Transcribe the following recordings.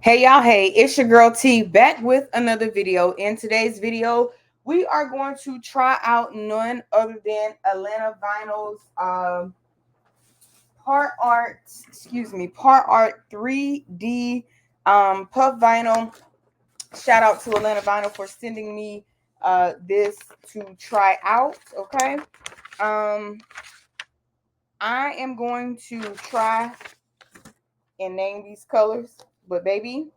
Hey y'all, hey, it's your girl T back with another video. In today's video, we are going to try out none other than Atlanta Vinyl's Parart 3D puff vinyl. Shout out to Atlanta Vinyl for sending me this to try out. Okay. I am going to try and name these colors, but baby,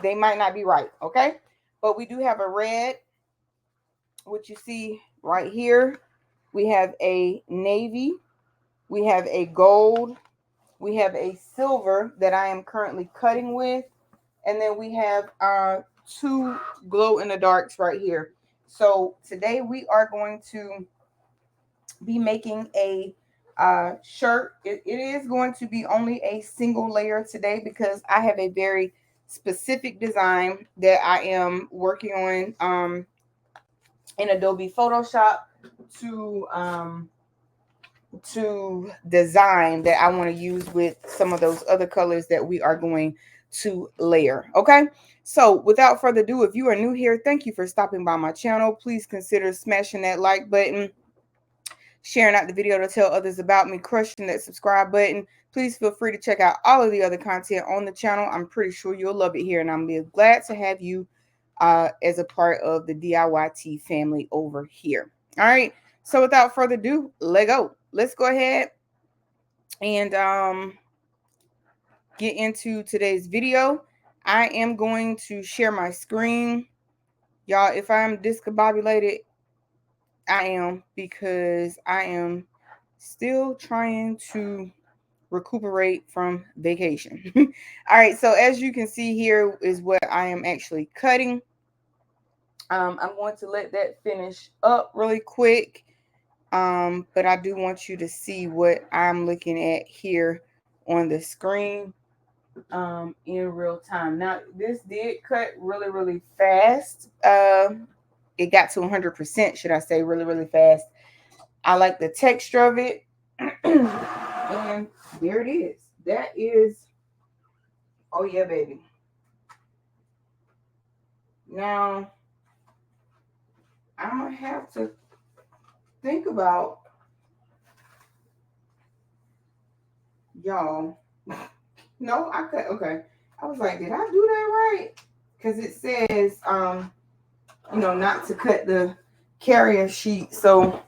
they might not be right, okay? But we do have a red, which you see right here. We have a navy. We have a gold. We have a silver that I am currently cutting with. And then we have two glow in the darks right here. So today we are going to be making a shirt. It is going to be only a single layer today because I have a very specific design that I am working on in Adobe Photoshop to design that I want to use with some of those other colors that we are going to layer. Okay, so without further ado, if you are new here, thank you for stopping by my channel. Please consider smashing that like button, sharing out the video to tell others about me, crushing that subscribe button. Please feel free to check out all of the other content on the channel. I'm pretty sure you'll love it here, and I'm glad to have you as a part of the DIYT family over here. All right, so without further ado, let's go ahead and get into today's video. I am going to share my screen. Y'all, if I'm discombobulated, I am, because I am still trying to recuperate from vacation. All right, so as you can see, here is what I am actually cutting. I'm going to let that finish up really quick, but I do want you to see what I'm looking at here on the screen in real time. Now, this did cut really fast. It got to 100%, should I say, really fast. I like the texture of it. And there it is. That is, oh yeah, baby. Now, I'm going to have to think about, y'all. No, I cut, okay. I was like, did I do that right? Because it says, not to cut the carrier sheet. So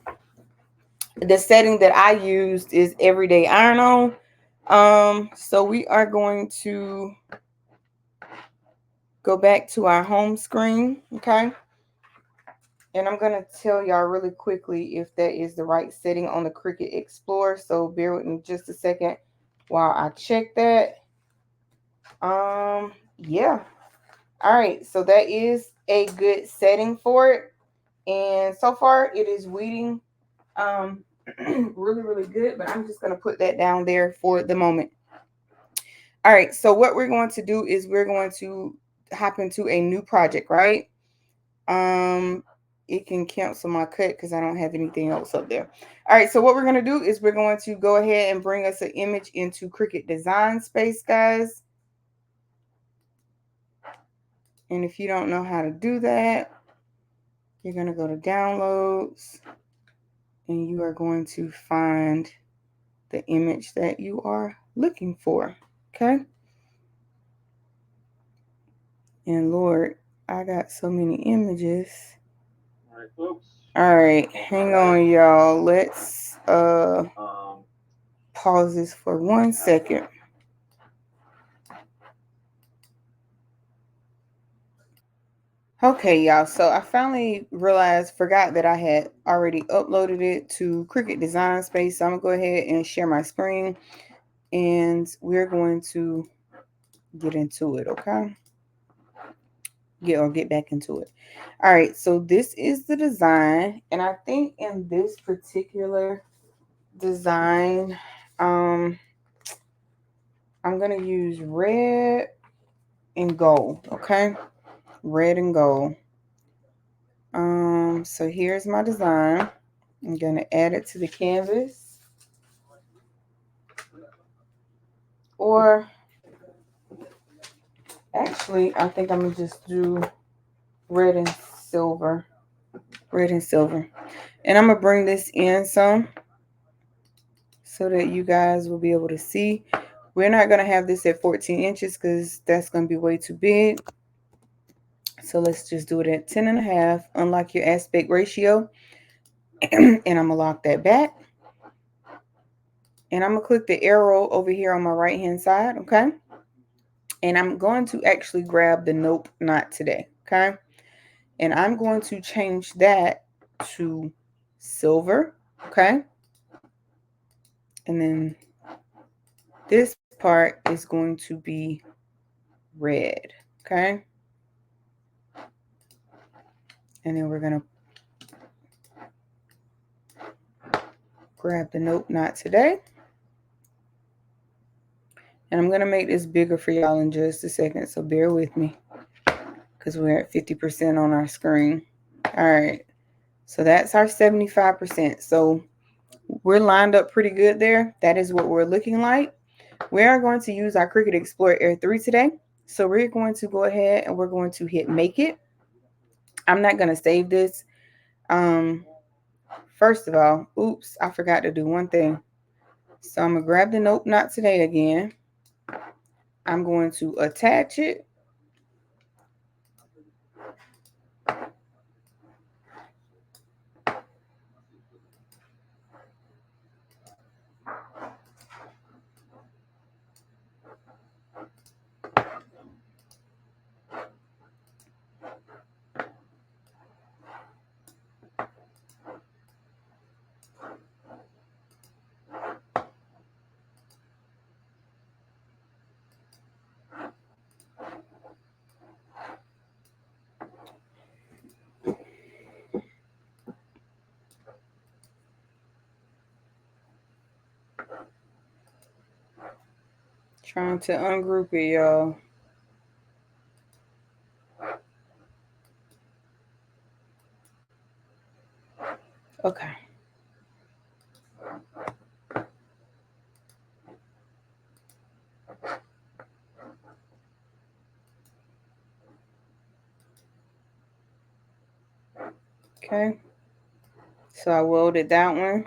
the setting that I used is everyday iron on. So we are going to go back to our home screen, okay? And I'm going to tell y'all really quickly if that is the right setting on the Cricut Explorer. So bear with me just a second while I check that. Yeah. All right. So that is a good setting for it. And so far it is weeding really good, but I'm just going to put that down there for the moment. All right. So what we're going to do is we're going to hop into a new project, right? It can cancel my cut because I don't have anything else up there. All right, so what we're going to do is we're going to go ahead and bring us an image into Cricut Design Space, guys. And if you don't know how to do that, you're going to go to Downloads, and you are going to find the image that you are looking for, okay? And Lord, I got so many images. All right, folks. All right, hang on, y'all. Let's pause this for 1 second. Okay, y'all. So I finally forgot that I had already uploaded it to Cricut Design Space. So I'm gonna go ahead and share my screen, and we're going to get into it. Okay. Get back into it. All right, so this is the design, and I think in this particular design, I'm gonna use red and gold. Okay, red and gold. So here's my design. I'm gonna add it to the canvas, or Actually, I think I'm going to just do red and silver. Red and silver. And I'm going to bring this in some so that you guys will be able to see. We're not going to have this at 14 inches because that's going to be way too big. So let's just do it at 10.5, unlock your aspect ratio. And I'm going to lock that back. And I'm going to click the arrow over here on my right hand side, okay? And I'm going to actually grab the nope, not today, okay? And I'm going to change that to silver, okay? And then this part is going to be red, okay? And then we're going to grab the nope, not today. And I'm going to make this bigger for y'all in just a second, so bear with me because we're at 50% on our screen. All right, so that's our 75%. So we're lined up pretty good there. That is what we're looking like. We are going to use our Cricut Explorer Air 3 today. So we're going to go ahead and we're going to hit make it. I'm not going to save this. First of all, oops, I forgot to do one thing. So I'm going to grab the nope, not today again. I'm going to attach it. Trying to ungroup it, y'all. Okay. Okay. So I welded that one.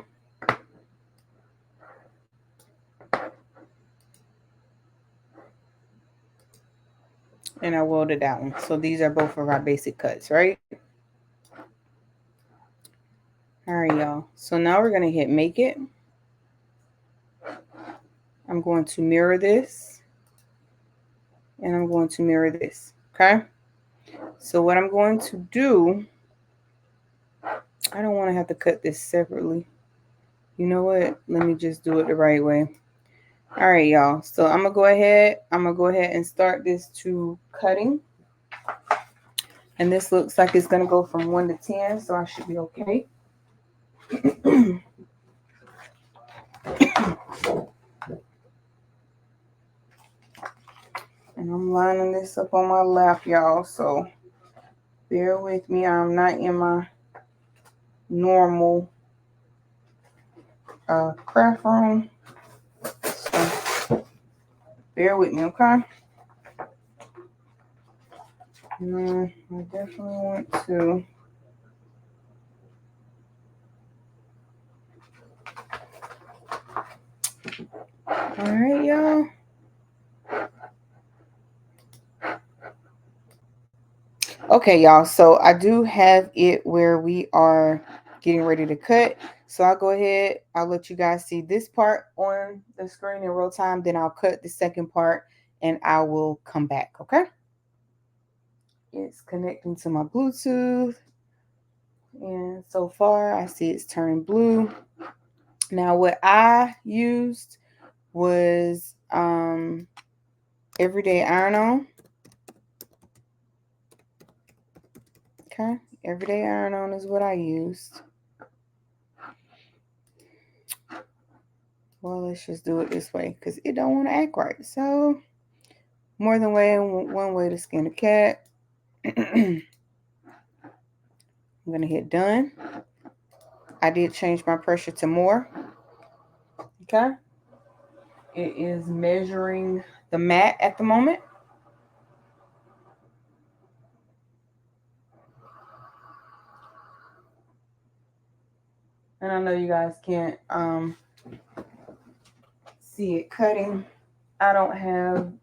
And I welded that one. So these are both of our basic cuts, right? All right, y'all. So now we're going to hit make it. I'm going to mirror this. And I'm going to mirror this. Okay. So what I'm going to do, I don't want to have to cut this separately. You know what? Let me just do it the right way. All right, y'all. So I'm going to go ahead and start this to cutting. And this looks like it's going to go from 1 to 10. So I should be okay. And I'm lining this up on my lap, y'all. So bear with me. I'm not in my normal craft room. So bear with me, okay? And I definitely want to. All right, y'all. Okay, y'all. So I do have it where we are getting ready to cut. So I'll go ahead. I'll let you guys see this part on the screen in real time. Then I'll cut the second part and I will come back. Okay. It's connecting to my Bluetooth. And so far I see it's turned blue. Now what I used was everyday iron-on. Okay, everyday iron-on is what I used. Well, let's just do it this way because it don't want to act right. So more than one way to skin a cat. I'm gonna hit done. I did change my pressure to more. Okay, it is measuring the mat at the moment. And I know you guys can't see it cutting. I don't have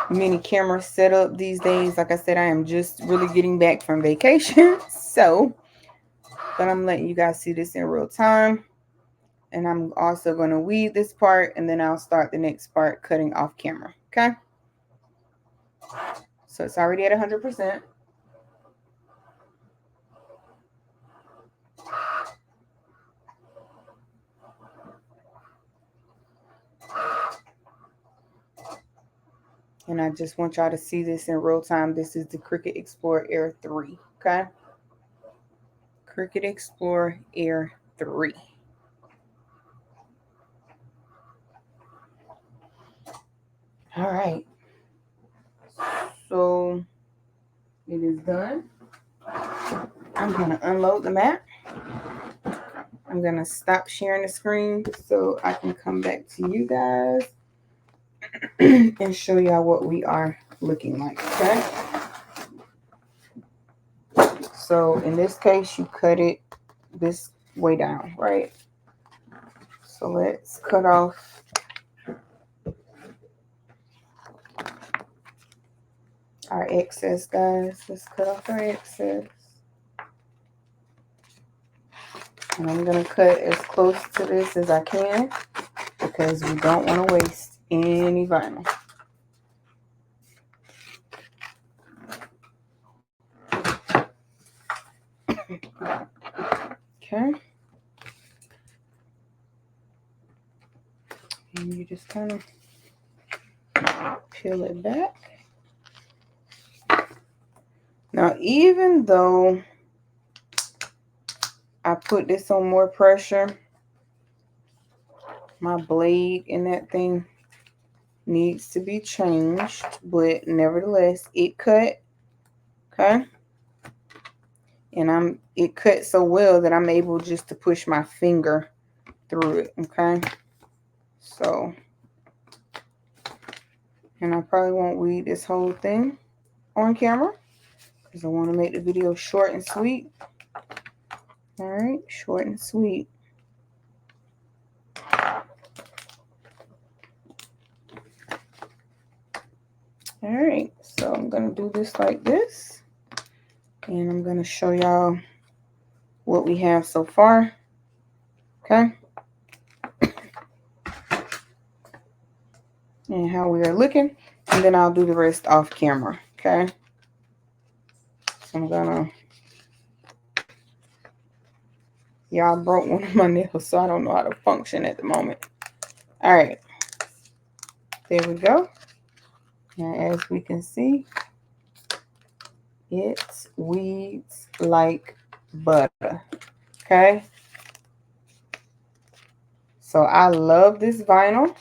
many cameras set up these days. Like I said, I am just really getting back from vacation. So, but I'm letting you guys see this in real time. And I'm also going to weed this part, and then I'll start the next part cutting off camera. Okay. So it's already at 100%. And I just want y'all to see this in real time. This is the Cricut Explore Air 3. Okay. Cricut Explore Air 3. All right. So it is done. I'm going to unload the mat. I'm going to stop sharing the screen so I can come back to you guys and show y'all what we are looking like. Okay. So in this case, you cut it this way down, right? So let's cut off our excess, guys. Let's cut off our excess. And I'm going to cut as close to this as I can because we don't want to waste any vinyl. Okay. And you just kind of peel it back. Now, even though I put this on more pressure, my blade in that thing needs to be changed, but nevertheless, it cut. Okay. And it cut so well that I'm able just to push my finger through it. Okay. So, and I probably won't read this whole thing on camera because I want to make the video short and sweet. All right, short and sweet. All right, so I'm going to do this like this. And I'm going to show y'all what we have so far. Okay. And how we are looking. And then I'll do the rest off camera. Okay. So I'm going to... Y'all broke one of my nails, so I don't know how to function at the moment. All right. There we go. And as we can see, it weeds like butter. Okay. So I love this vinyl.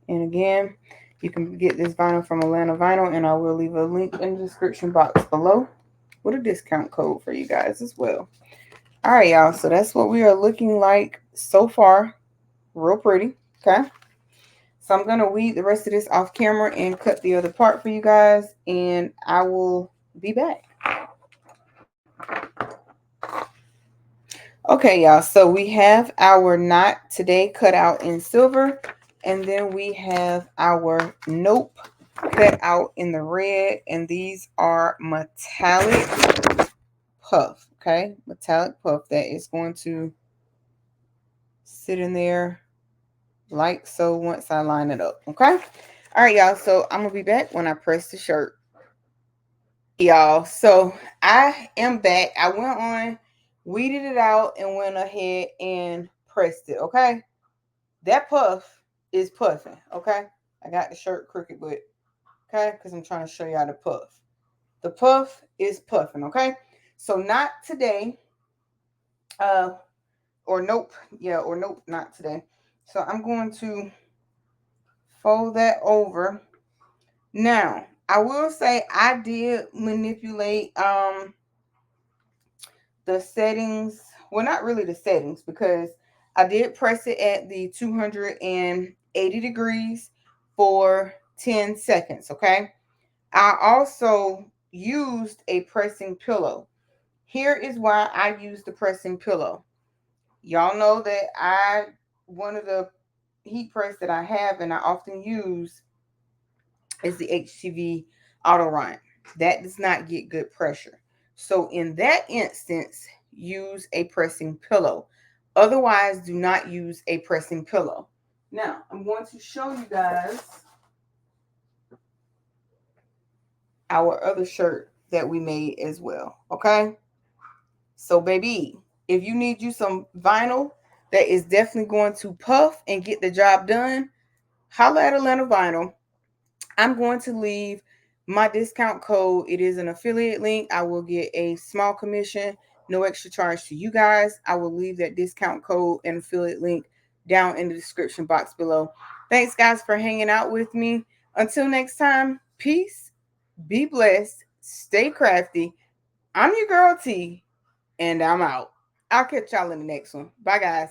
And again, you can get this vinyl from Atlanta Vinyl, and I will leave a link in the description box below with a discount code for you guys as well. All right, y'all. So that's what we are looking like so far. Real pretty. Okay. So I'm going to weed the rest of this off camera and cut the other part for you guys, and I will be back. Okay, y'all. So we have our knot today cut out in silver, and then we have our nope cut out in the red, and these are metallic puff. Okay, metallic puff that is going to sit in there like so once I line it up. Okay. All right, y'all. So I'm gonna be back when I press the shirt. Y'all, so I am back. I went on, weeded it out, and went ahead and pressed it. Okay. That puff is puffing. Okay. I got the shirt crooked, but okay, because I'm trying to show y'all the puff. The puff is puffing. Okay. So not today. Or nope. Yeah, or nope, not today. So I'm going to fold that over. Now, I will say I did manipulate the settings. Well, not really the settings, because I did press it at the 280 degrees for 10 seconds. Okay. I also used a pressing pillow. Here is why I use the pressing pillow. Y'all know that one of the heat press that I have and I often use is the HTV Autorun. That does not get good pressure. So in that instance, use a pressing pillow. Otherwise, do not use a pressing pillow. Now, I'm going to show you guys our other shirt that we made as well. Okay? So, baby, if you need you some vinyl that is definitely going to puff and get the job done, holla at Atlanta Vinyl. I'm going to leave my discount code. It is an affiliate link. I will get a small commission, no extra charge to you guys. I will leave that discount code and affiliate link down in the description box below. Thanks, guys, for hanging out with me. Until next time, peace, be blessed, stay crafty. I'm your girl T, and I'm out. I'll catch y'all in the next one. Bye, guys.